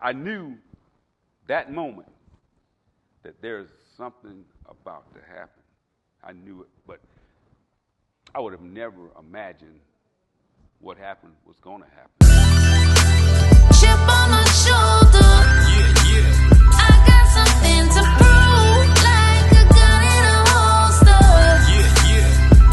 I knew that moment that there's something about to happen. I knew it, but I would have never imagined what happened was going to happen. Chip on my shoulder. I got something to prove, like a gun in a holster.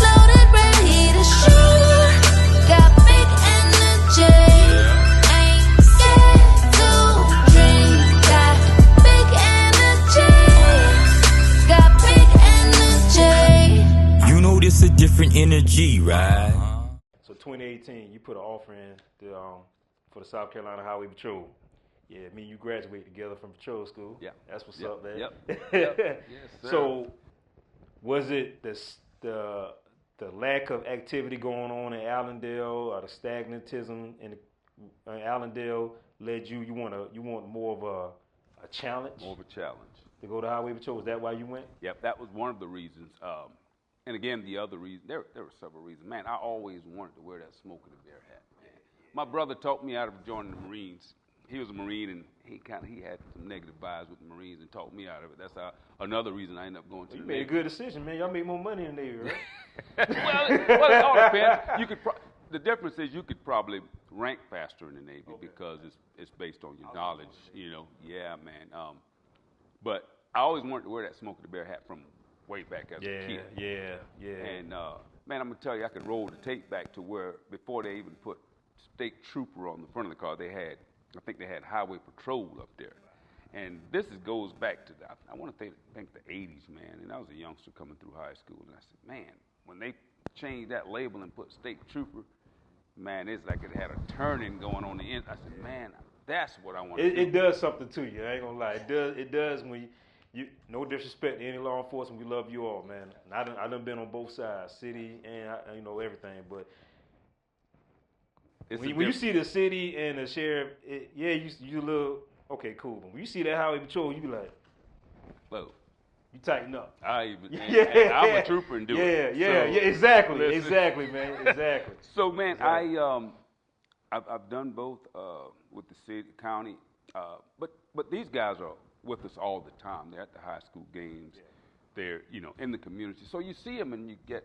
Loaded, ready to shoot. Got big energy. Ain't scared to dream. Got big energy. Got big energy. You know this a different energy, right? So 2018, you put an offer in for the South Carolina Highway Patrol. Yeah, me and you graduated together from patrol school. Yeah. That's what's up, man. Yep. Yes, sir. So, was it the lack of activity going on in Allendale, or the stagnatism in Allendale led you want more of a challenge? More of a challenge. To go to Highway Patrol? Was that why you went? Yep, that was one of the reasons. And again, the other reason, there were several reasons. Man, I always wanted to wear that smoke and the bear hat, man. My brother talked me out of joining the Marines. He was a Marine, and he had some negative vibes with the Marines and talked me out of it. That's another reason I ended up going to the Navy. You made a good decision, man. Y'all make more money in the Navy, right? well, it all depends. The difference is you could probably rank faster in the Navy because it's based on your knowledge, you know. Yeah, man. But I always wanted to wear that smoke and the bear hat from way back as a kid. Yeah. And, man, I'm going to tell you, I could roll the tape back to where before they even put State Trooper on the front of the car, I think they had Highway Patrol up there. And this goes back to, I want to think the 80s, man. And I was a youngster coming through high school. And I said, man, when they changed that label and put State Trooper, man, it's like it had a turning going on the end. I said, man, that's what I want to do. It does something to you. I ain't going to lie. It does when you, no disrespect to any law enforcement, we love you all, man. And I done been on both sides, city and everything. But when you see the city and the sheriff, you look okay, cool. But when you see that Highway Patrol, you be like, whoa, you tighten up. I'm a trooper and do it. Yeah, exactly, man, exactly. So, man, exactly. I've done both with the city, county, but these guys are with us all the time. They're at the high school games. Yeah. They're, in the community. So you see them and you get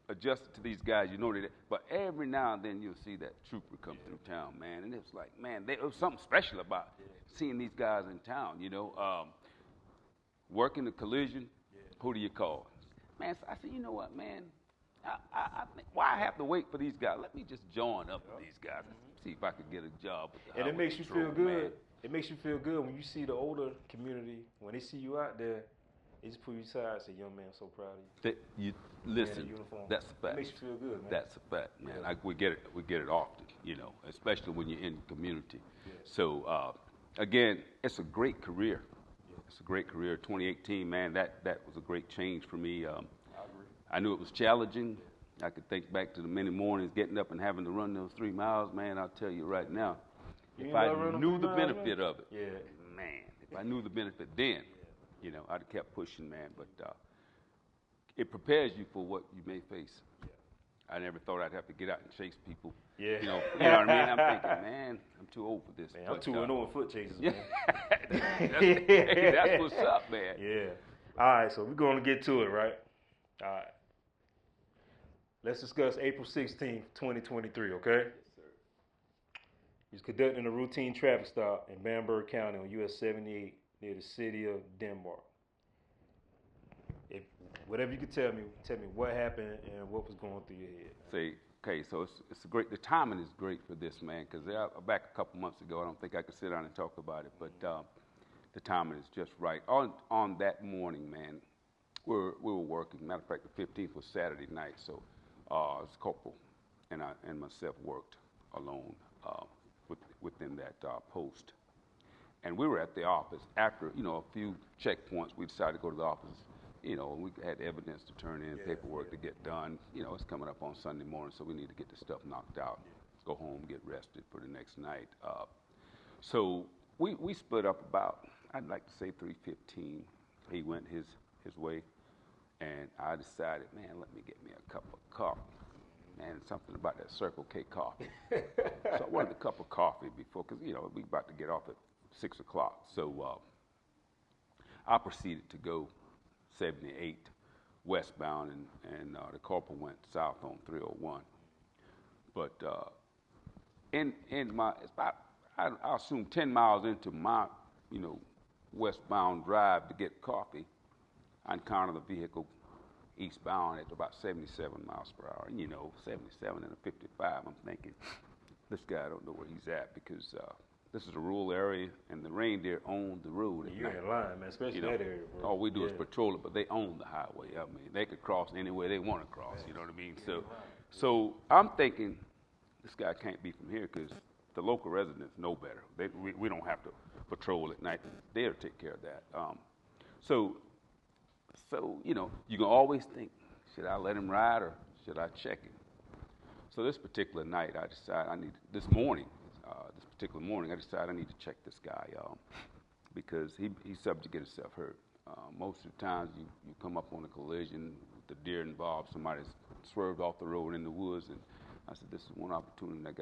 adjusted to these guys. You know that. But every now and then you'll see that trooper come through town, man. And it's like, man, there was something special about seeing these guys in town, Working the collision, who do you call? Man, so I said, you know what, man? I think, why I have to wait for these guys? Let me just join up with these guys and see if I could get a job with the And it makes you feel good. Man. It makes you feel good when you see the older community, when they see you out there, they just pull you aside and say, young man, I'm so proud of you. Listen, that's a fact. It makes you feel good, man. That's a fact, man. Yeah. We get it often, especially when you're in the community. Yeah. So, again, it's a great career. Yeah. It's a great career. 2018, man, that was a great change for me. I agree. I knew it was challenging. I could think back to the many mornings getting up and having to run those 3 miles, man, I'll tell you right now. If I knew the benefit of it, man, if I knew the benefit then, I'd have kept pushing, man. But it prepares you for what you may face. I never thought I'd have to get out and chase people. You know what I mean? I'm thinking, man, I'm too old for this. Man, I'm too old in foot chases, man. That's what's up, man. Yeah. All right, so we're going to get to it, right? All right. Let's discuss April 16th, 2023, okay? Yes, sir. He was conducting a routine traffic stop in Bamberg County on US 78 near the city of Denmark. Whatever you could tell me what happened and what was going through your head. See, okay, so it's great. The timing is great for this, man, because back a couple months ago, I don't think I could sit down and talk about it, but the timing is just right. On that morning, man, we were working. Matter of fact, the 15th was Saturday night, so Corporal and myself worked alone within that post. And we were at the office. After, a few checkpoints, we decided to go to the office. We had evidence to turn in, paperwork to get done. It's coming up on Sunday morning, so we need to get the stuff knocked out. Go home, get rested for the next night. So we split up about, I'd like to say 3:15. He went his way. And I decided, man, let me get me a cup of coffee. man, something about that Circle K coffee. So I wanted a cup of coffee before, because, you know, we about to get off at 6 o'clock. So I proceeded to go 78 westbound, and the corporal went south on 301. But in my, it's about, I assume 10 miles into my, you know, westbound drive to get coffee, I encountered the vehicle eastbound at about 77 miles per hour. And, you know, 77 and a 55, I'm thinking, this guy, I don't know where he's at, because this is a rural area, and the reindeer own the road at You're night. in line, man, especially You know, that area, bro. all we do is patrol it, but they own the highway. I mean, they could cross any way they want to cross, you know what I mean? So I'm thinking, this guy can't be from here, because the local residents know better. We don't have to patrol at night. They'll take care of that. So, you know, you can always think, should I let him ride or should I check him? So this particular night, I decided this particular morning, I decided I need to check this guy because he's subject to get himself hurt. Most of the times you come up on a collision, the deer involved, somebody's swerved off the road in the woods, and I said, this is one opportunity I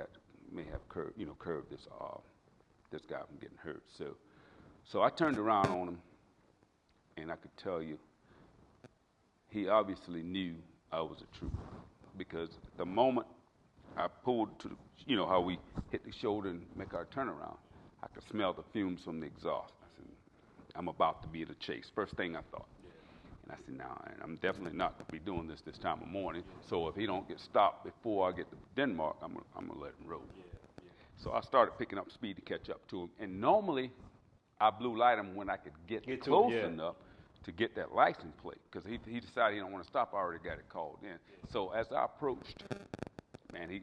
may have curbed this guy from getting hurt. So I turned around on him, and I could tell you, he obviously knew I was a trooper, because the moment I pulled to, you know, how we hit the shoulder and make our turnaround, I could smell the fumes from the exhaust. I said, I'm about to be in a chase. First thing I thought. And I said, no, I'm definitely not going to be doing this time of morning. So if he don't get stopped before I get to Denmark, I'm going to let him roll. So I started picking up speed to catch up to him. And normally, I blue light him when I could get close enough to get that license plate, because he decided he don't want to stop. I already got it called in. So as I approached, man, he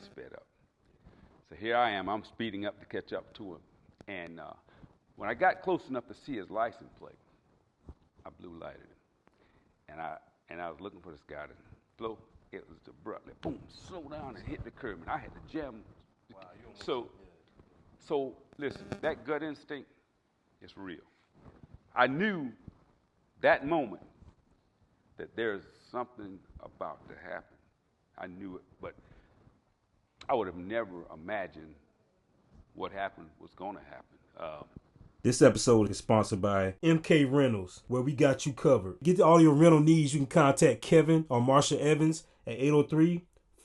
sped up. So here I am. I'm speeding up to catch up to him. And when I got close enough to see his license plate, I blue lighted him. And I was looking for this guy to blow. It was abruptly, boom, slow down and hit the curb. And I had to jam. Wow, so listen, that gut instinct is real. I knew that moment that there's something about to happen. I knew it, but I would have never imagined what happened was going to happen. This episode is sponsored by MK Rentals, where we got you covered. Get all your rental needs. You can contact Kevin or Marsha Evans at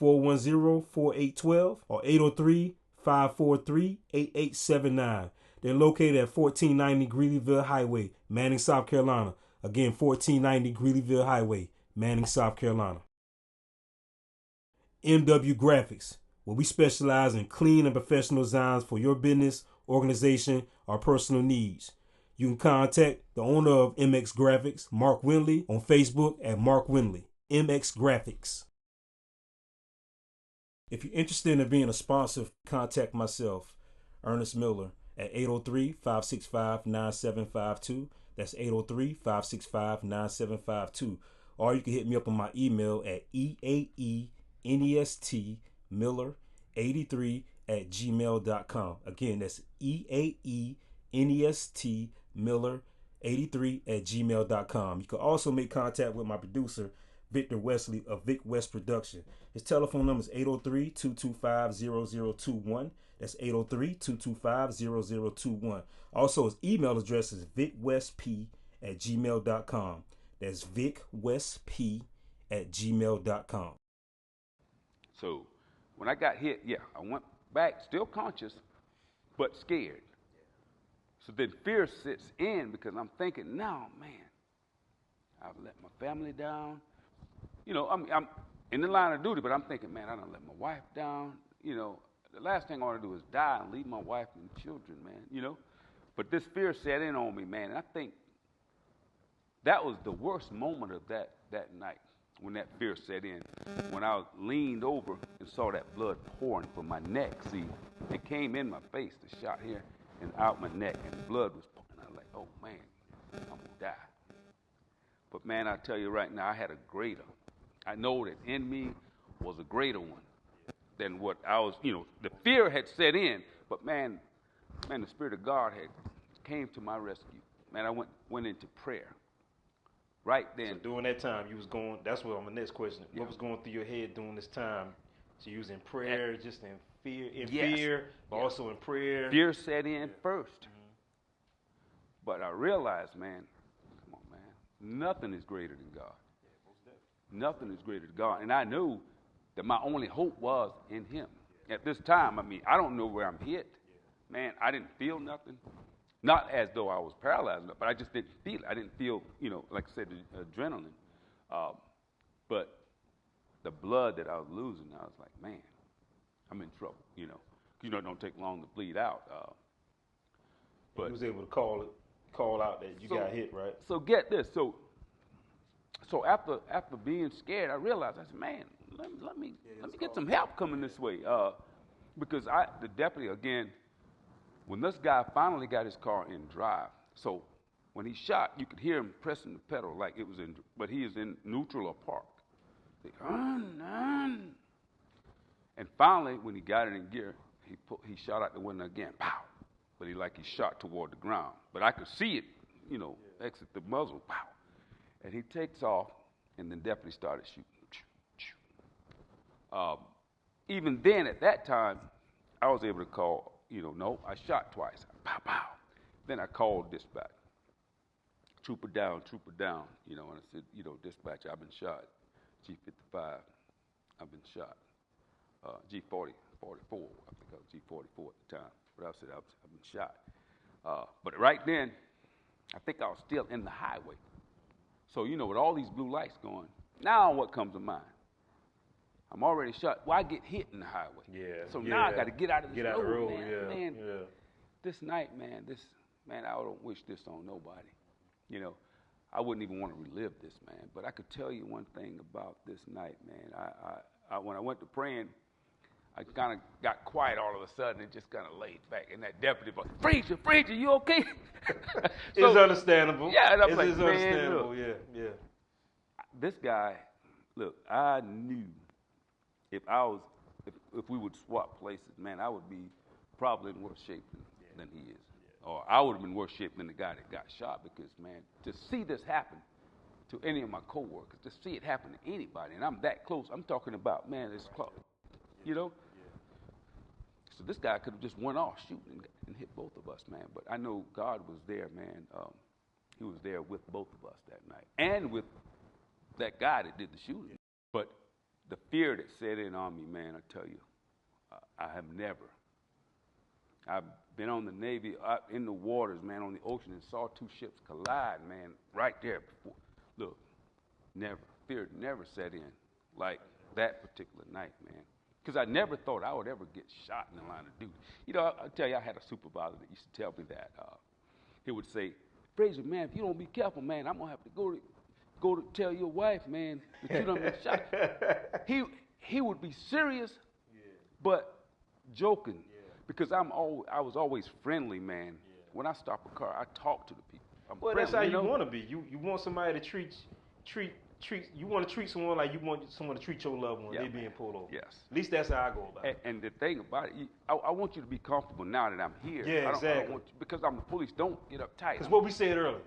803-410-4812 or 803-543-8879. They're located at 1490 Greeleyville Highway, Manning, South Carolina. Again, 1490 Greeleyville Highway, Manning, South Carolina. MW Graphics, where we specialize in clean and professional designs for your business, organization, or personal needs. You can contact the owner of MX Graphics, Mark Winley, on Facebook at Mark Winley, MX Graphics. If you're interested in being a sponsor, contact myself, Ernest Miller, at 803-565-9752. That's 803-565-9752. Or you can hit me up on my email at eaenestmiller83@gmail.com. Again, that's eaenestmiller83@gmail.com. You can also make contact with my producer, Victor Wesley of Vic West Production. His telephone number is 803-225-0021. That's 803-225-0021. Also, his email address is vicwestp@gmail.com. That's vicwestp@gmail.com. So when I got hit, I went back, still conscious, but scared. So then fear sits in, because I'm thinking, no, man, I've let my family down. You know, I'm in the line of duty, but I'm thinking, man, I done let my wife down. You know, the last thing I want to do is die and leave my wife and children, man, you know. But this fear set in on me, man, and I think that was the worst moment of that night, when that fear set in. When I leaned over and saw that blood pouring from my neck. See, it came in my face, the shot here, and out my neck, and the blood was pouring. I was like, oh, man, I'm going to die. But, man, I tell you right now, I had a greater. I know that in me was a greater one than what I was, you know, the fear had set in, but man, the Spirit of God had came to my rescue. Man, I went into prayer. right then. So during that time, you was going. That's what my next question. Yeah. What was going through your head during this time? So you was in prayer, just in fear, Yes. but Yes. also in prayer. Fear set in first. But I realized, man, come on, man, nothing is greater than God. Nothing is greater than God. And I knew that my only hope was in him. At this time, I mean, I don't know where I'm hit. Man, I didn't feel nothing. Not as though I was paralyzed, but I just didn't feel it. I didn't feel, like I said, the adrenaline. But the blood that I was losing, I was like, man, I'm in trouble, It don't take long to bleed out. But you was able to call out that you got hit, right? So get this. So after being scared, I realized, I said, man, let me get some help coming this way. Because the deputy, again, when this guy finally got his car in drive, so when he shot, you could hear him pressing the pedal like it was but he is in neutral or park. And finally, when he got it in gear, he shot out the window again, pow. But he shot toward the ground. But I could see it, exit the muzzle, pow. And he takes off, and the deputy started shooting. Even then, at that time, I was able to call, no, I shot twice. Pow, pow. Then I called dispatch. Trooper down, and I said, dispatch, I've been shot. G55, I've been shot. G40, 44, I think I was G44 at the time. But I said, I've been shot. But right then, I think I was still in the highway. So, with all these blue lights going, now what comes to mind? I'm already shot. Why get hit in the highway? Yeah. So now I got to get out of this road, man. Yeah. This night, man, I don't wish this on nobody. I wouldn't even want to relive this, man. But I could tell you one thing about this night, man. I when I went to praying, I kind of got quiet all of a sudden and just kind of laid back. And that deputy was, Frazier, you okay? It's understandable. Yeah, and I'm like, it's man, understandable. look, Yeah. this guy, look, I knew if we would swap places, man, I would be probably in worse shape than he is. Or I would have been worse shape than the guy that got shot because, man, to see this happen to any of my coworkers, to see it happen to anybody, and I'm that close, I'm talking about, man, it's close, So this guy could have just went off shooting and hit both of us, man. But I know God was there, man. He was there with both of us that night and with that guy that did the shooting. But the fear that set in on me, man, I tell you, I've been on the Navy, in the waters, man, on the ocean, and saw two ships collide, man, right there before. Look, fear never set in like that particular night, man. Because I never thought I would ever get shot in the line of duty. I'll tell you, I had a supervisor that used to tell me that. He would say, Frazier, man, if you don't be careful, man, I'm going to have to go to tell your wife, man, that you done been shot. He would be serious, but joking. Because I was always friendly, man. When I stop a car, I talk to the people. Well, that's how you want to be. You want somebody to treat. You want to treat someone like you want someone to treat your loved one. They being pulled over. Yes. At least that's how I go about it. And the thing about it, I want you to be comfortable now that I'm here. Yeah, exactly. I don't want you, because I'm the police. Don't get uptight. Because what we said earlier,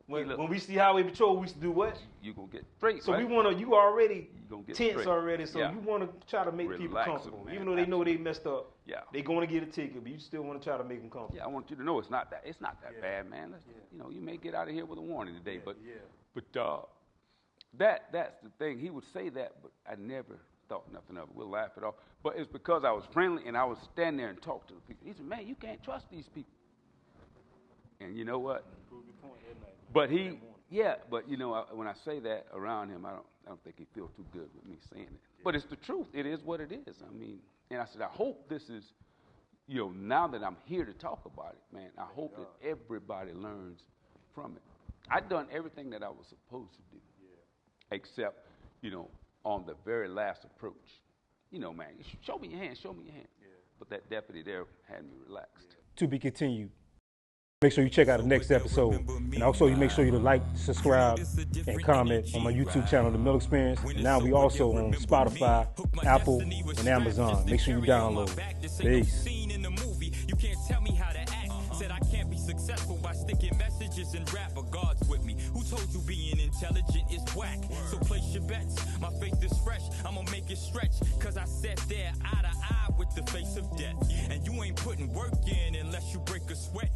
when we see highway patrol, we used to do what? You gonna get straight. So right? we want to. You already gonna get tense straight. already. So you want to try to make people Relax comfortable, them, man. even though they know they messed up. Yeah. They going to get a ticket, but you still want to try to make them comfortable. Yeah, I want you to know it's not that bad, man. You may get out of here with a warning today, but that's the thing. He would say that, but I never thought nothing of it. We'll laugh it off. But it's because I was friendly and I would stand there and talk to the people. He said, man, you can't trust these people. And you know what? But when I say that around him, I don't think he feels too good with me saying it. But it's the truth. It is what it is. I mean, and I said, I hope this is, now that I'm here to talk about it, man, I hope that everybody learns from it. I've done everything that I was supposed to do, except, on the very last approach. Man, show me your hand. But that deputy there had me relaxed. To be continued. Make sure you check out the next episode. And also you make sure you like, subscribe, and comment on my YouTube channel, The Mill Experience. And now we also on Spotify, Apple, and Amazon. Make sure you download. Peace. You can't tell me how to act. Said I can't be successful by sticking messages bitches and rap, but God's with me. Who told you being intelligent is whack? So place your bets. My faith is fresh, I'ma make it stretch. Cause I sat there eye to eye with the face of death. And you ain't putting work in unless you break a sweat.